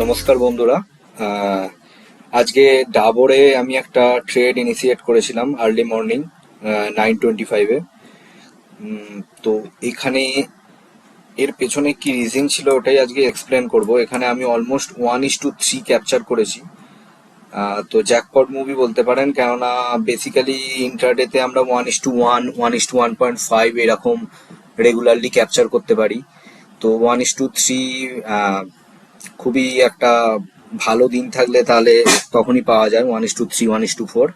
নমস্কার বন্ধুরা। আহ, আজকে ডাবরে আমি একটা ট্রেড ইনিশিয়েট করেছিলাম আর্লি মর্নিং 9:25-এ। তো এখানে এর পেছনে কি রিজন ছিল ওটাই আজকে এক্সপ্লেন করব। এখানে আমি অলমোস্ট 1:3 ক্যাপচার করেছি। তো জ্যাকপট মুভি বলতে পারেন, কেননা বেসিক্যালি ইন্ট্রাডেতে আমরা 1:1, 1:1.5 এরকম রেগুলারলি ক্যাপচার করতে পারি। তো 1:3 খুবই একটা ভালো দিন থাকলে তাহলে তখনই পাওয়া যায় 1:3, 1:4।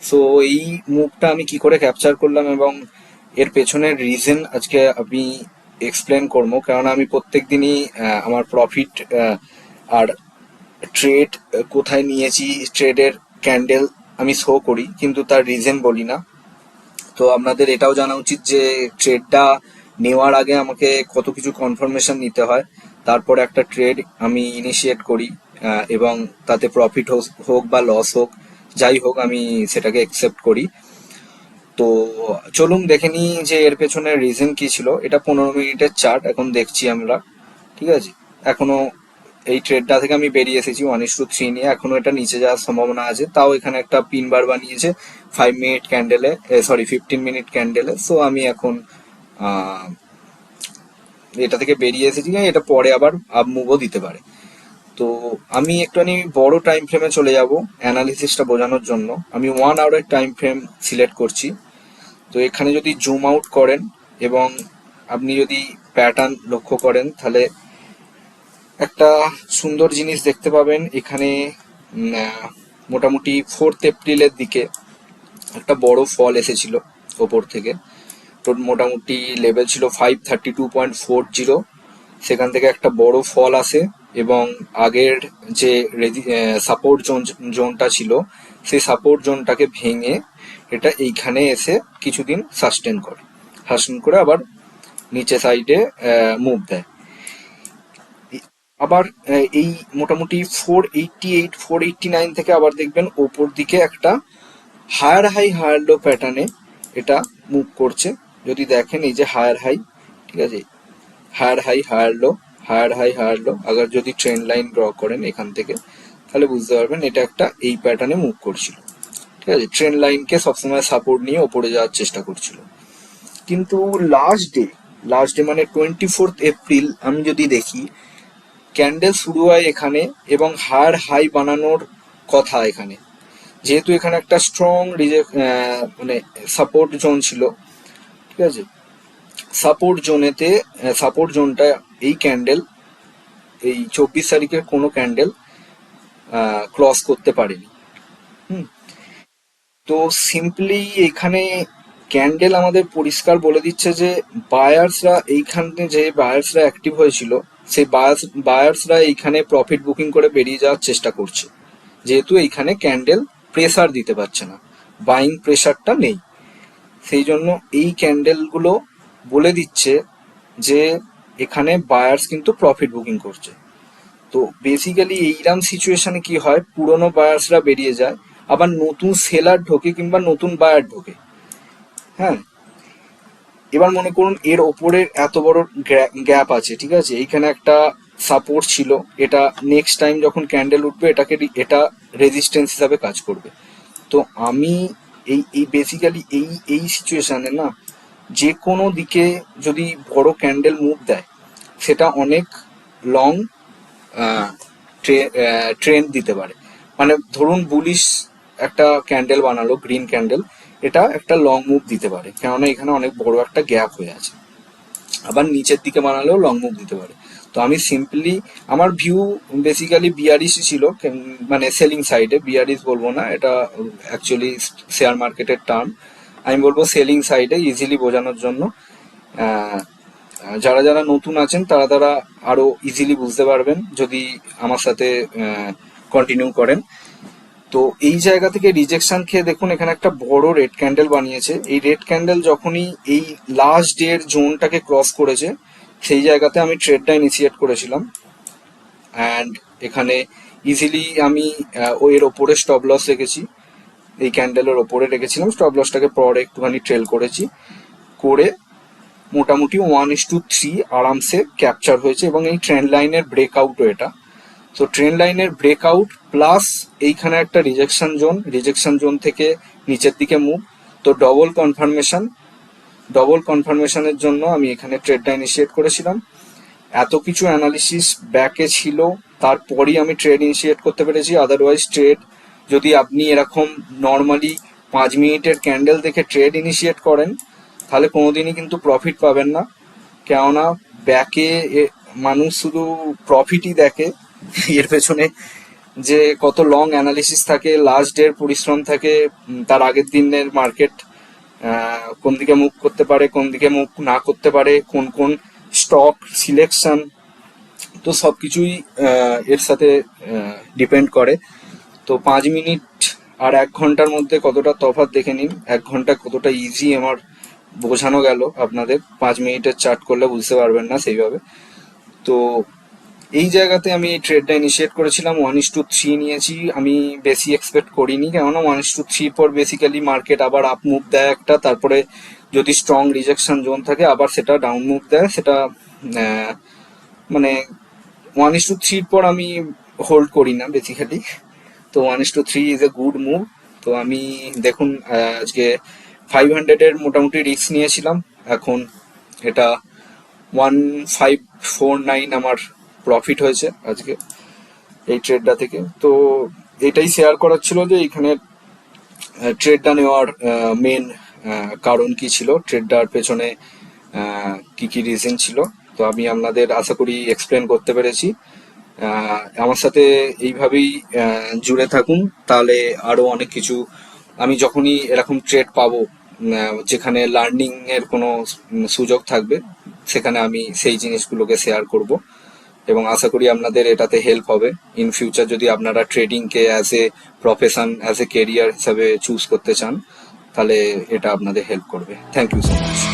সো এই মুভটা আমি কি করে ক্যাপচার করলাম এবং এর পেছনের রিজন আজকে আমি এক্সপ্লেন করবো, কারণ আমি প্রত্যেক দিনই আমার প্রফিট আর ট্রেড কোথায় নিয়েছি, ট্রেডের ক্যান্ডেল আমি শো করি, কিন্তু তার রিজন বলি না। তো আপনাদের এটাও জানা উচিত যে ট্রেডটা নেওয়ার আগে আমাকে কত কিছু কনফার্মেশন নিতে হয়, তারপরে একটা ট্রেড আমি ইনিশিয়েট করি। এবং তাতে প্রফিট হোক বা লস হোক, যাই হোক আমি সেটাকে অ্যাকসেপ্ট করি। তো চলুন দেখে নিই যে এর পেছনে রিজন কি ছিল। এটা 15 মিনিটের চার্ট এখন দেখছি আমরা, ঠিক আছে। এখনো এই ট্রেডটা থেকে আমি বেরিয়ে এসেছি 1:3 নিয়ে, এখনো এটা নিচে যাওয়ার সম্ভাবনা আছে। তাও এখানে একটা পিন বার বানিয়েছে 5 মিনিট ক্যান্ডেলে, 15 মিনিট ক্যান্ডেলে। সো আমি এখন আহ, এটা থেকে বেরিয়ে এসেছি, এটা পরে আবার আপ মুভও দিতে পারে। তো আমি একটুখানি বড় টাইম ফ্রেমে চলে যাব অ্যানালিসিসটা বোঝানোর জন্য। আমি 1 আওয়ারের টাইম ফ্রেম সিলেক্ট করছি। তো এখানে যদি জুম আউট করেন এবং আপনি যদি প্যাটার্ন লক্ষ্য করেন, তাহলে একটা সুন্দর জিনিস দেখতে পাবেন এখানে। মোটামুটি 4 এপ্রিলের দিকে একটা বড় ফল এসেছিল ওপর থেকে। তো মোটামুটি লেভেল ছিল 532.40। সেখান থেকে একটা বড় ফল আসে এবং আগের যে সাপোর্ট জোনটা ছিল সেই সাপোর্ট জোনটাকে ভেঙে এটা এইখানে এসে কিছুদিন সাস্টেন করে আবার নিচে সাইডে মুভ দেয়। আবার এই মোটামুটি 488, 489 থেকে আবার দেখবেন ওপর দিকে একটা হায়ার লো প্যাটার্নে এটা মুভ করছে। যদি দেখেন এই যে হায়ার হাই, ঠিক আছে, হায়ার লো আবার যদি ট্রেন্ড লাইন ড্র করেন এখান থেকে, তাহলে বুঝতে পারবেন এটা একটা এই প্যাটার্নে মুভ করছিল, ঠিক আছে। ট্রেন্ড লাইনকে সবসময় সাপোর্ট নিয়ে ওপরে যাওয়ার চেষ্টা করছিল। কিন্তু লাস্ট ডে মানে 24 এপ্রিল আমি যদি দেখি, ক্যান্ডেল শুরু হয় এখানে এবং হায়ার হাই বানানোর কথা এখানে। যেহেতু এখানে একটা স্ট্রং মানে সাপোর্ট জোন ছিল, ঠিক আছে। সাপোর্ট জোনটা এই ক্যান্ডেল, এই 24 তারিখের কোনো ক্যান্ডেল ক্রস করতে পারেনি। হুম। তো সিম্পলি এখানে ক্যান্ডেল আমাদের পরিষ্কার বলে দিচ্ছে যে বায়ার্সরা অ্যাক্টিভ হয়েছিল, সেই বায়ার্সরা এইখানে প্রফিট বুকিং করে বেরিয়ে যাওয়ার চেষ্টা করছে। যেহেতু এইখানে ক্যান্ডেল প্রেসার দিতে পারছে না, বাইং প্রেসারটা নেই, সেই জন্য এই ক্যান্ডেলগুলো বলে দিচ্ছে যে এখানে বায়ার্স কিন্তু প্রফিট বুকিং করছে। তো বেসিক্যালি এইরকম সিচুয়েশনে কি হয়, পুরনো বায়ার্সরা বেরিয়ে যায়, আবার নতুন সেলার ঢোকে কিংবা নতুন বায়ার ঢোকে। হ্যাঁ, এবার মনে করুন এর ওপরের এত বড় গ্যাপ আছে, ঠিক আছে, এইখানে একটা সাপোর্ট ছিল, এটা নেক্সট টাইম যখন ক্যান্ডেল উঠবে এটা রেজিস্ট্যান্স হিসাবে কাজ করবে। তো আমি এই বেসিক্যালি এই সিচুয়েশনে না, যে কোনো দিকে যদি বড় ক্যান্ডেল মুভ দেয় সেটা অনেক লং ট্রেন্ড দিতে পারে। মানে ধরুন বুলিশ একটা ক্যান্ডেল বানালো, গ্রিন ক্যান্ডেল, এটা একটা লং মুভ দিতে পারে, কেননা এখানে অনেক বড় একটা গ্যাপ হয়ে আছে। আবার নিচের দিকে বানালেও লং মুভ দিতে পারে। তো আমি সিম্পলি, আমার ভিউ বেসিক্যালি বিআরইসি ছিল, মানে সেলিং সাইডে, বিআরইস বলবো না, এটা অ্যাকচুয়ালি শেয়ার মার্কেটের টার্ম। আমি বলবো সেলিং সাইডে ইজিলি বোঝানোর জন্য। আহ, যারা যারা নতুন আছেন তারা আরো ইজিলি বুঝতে পারবেন যদি আমার সাথে কন্টিনিউ করেন। তো এই জায়গা থেকে রিজেকশন খেয়ে দেখুন এখানে একটা বড় রেড ক্যান্ডেল বানিয়েছে। এই রেড ক্যান্ডেল যখনই এই লাস্ট ডে এর জোনটাকে ক্রস করেছে, সেই জায়গাতে আমি ট্রেডটা ইনিশিয়েট করেছিলাম। অ্যান্ড এখানে ইজিলি আমি এর ওপরে স্টপ লস রেখেছি, এই ক্যান্ডেলের ওপরে রেখেছিলাম স্টপ লসটাকে, পরে একটুখানি ট্রেল করে মোটামুটি 1:3 আরামসে ক্যাপচার হয়েছে এবং এই ট্রেন্ড লাইনের ব্রেকআউটও এটা। তো ট্রেন্ড লাইনের ব্রেকআউট প্লাস এইখানে একটা রিজেকশন জোন থেকে নিচের দিকে মুভ, তো ডবল কনফার্মেশনের জন্য আমি এখানে ট্রেডটা ইনিশিয়েট করেছিলাম। এত কিছু অ্যানালিসিস ব্যাকে ছিল, তারপরই আমি ট্রেড ইনিশিয়েট করতে পেরেছি। আদারওয়াইজ ট্রেড যদি আপনি এরকম নর্মালি 5 মিনিটের ক্যান্ডেল দেখে ট্রেড ইনিশিয়েট করেন, তাহলে কোনোদিনই কিন্তু প্রফিট পাবেন না। কেননা ব্যাকে মানুষ শুধু প্রফিটই দেখে, এর পেছনে যে কত লং অ্যানালিসিস থাকে, লাস্ট ডের পরিশ্রম থাকে, তার আগের দিনের মার্কেট কোন দিকে মুভ করতে পারে, কোন দিকে মুভ না করতে পারে, কোন কোন স্টক সিলেকশন, তো সবকিছুই এর সাথে ডিপেন্ড করে। তো 5 মিনিট আর 1 ঘন্টার মধ্যে কতটা তফাৎ দেখে নিন। 1 ঘন্টা কতটা ইজি আমার বোঝানো গেল, আপনাদের 5 মিনিটের চার্ট করলে বুঝতে পারবেন না সেইভাবে। তো এই জায়গাতে আমি এই ট্রেডটা ইনিশিয়েট করেছিলাম, 1:3 নিয়েছি। আমি বেশি এক্সপেক্ট করিনি, কেননা 1:3 পর বেসিক্যালি মার্কেট আবার আপ মুভ দেয় একটা, তারপরে যদি স্ট্রং রিজেকশন জোন থাকে আবার সেটা ডাউন মুভ দেয়। সেটা মানে 1:3 পর আমি হোল্ড করি না বেসিক্যালি। তো 1:3 ইজ এ গুড মুভ। তো আমি দেখুন আজকে 500-এর মোটামুটি রিস্ক নিয়েছিলাম, এখন এটা 1549 আমার প্রফিট হয়েছে আজকে এই ট্রেডটা থেকে। তো এটাই শেয়ার করার ছিল যে এখানে ট্রেডটা নেওয়ার মেন কারণ কি ছিল, ট্রেডটার পেছনে কি কি রিজন ছিল। তো আমি আপনাদের আশা করি এক্সপ্লেন করতে পেরেছি। আমার সাথে এইভাবেই জুড়ে থাকুন, তাহলে আরো অনেক কিছু আমি যখনই এরকম ট্রেড পাবো যেখানে লার্নিং এর কোনো সুযোগ থাকবে, সেখানে আমি সেই জিনিসগুলোকে শেয়ার করব এবং আশা করি আপনাদের এটাতে হেল্প হবে। ইন ফিউচার যদি আপনারা ট্রেডিংকে as a profession, as a career হিসাবে চুজ করতে চান, তাহলে এটা আপনাদের হেল্প করবে। Thank you so much.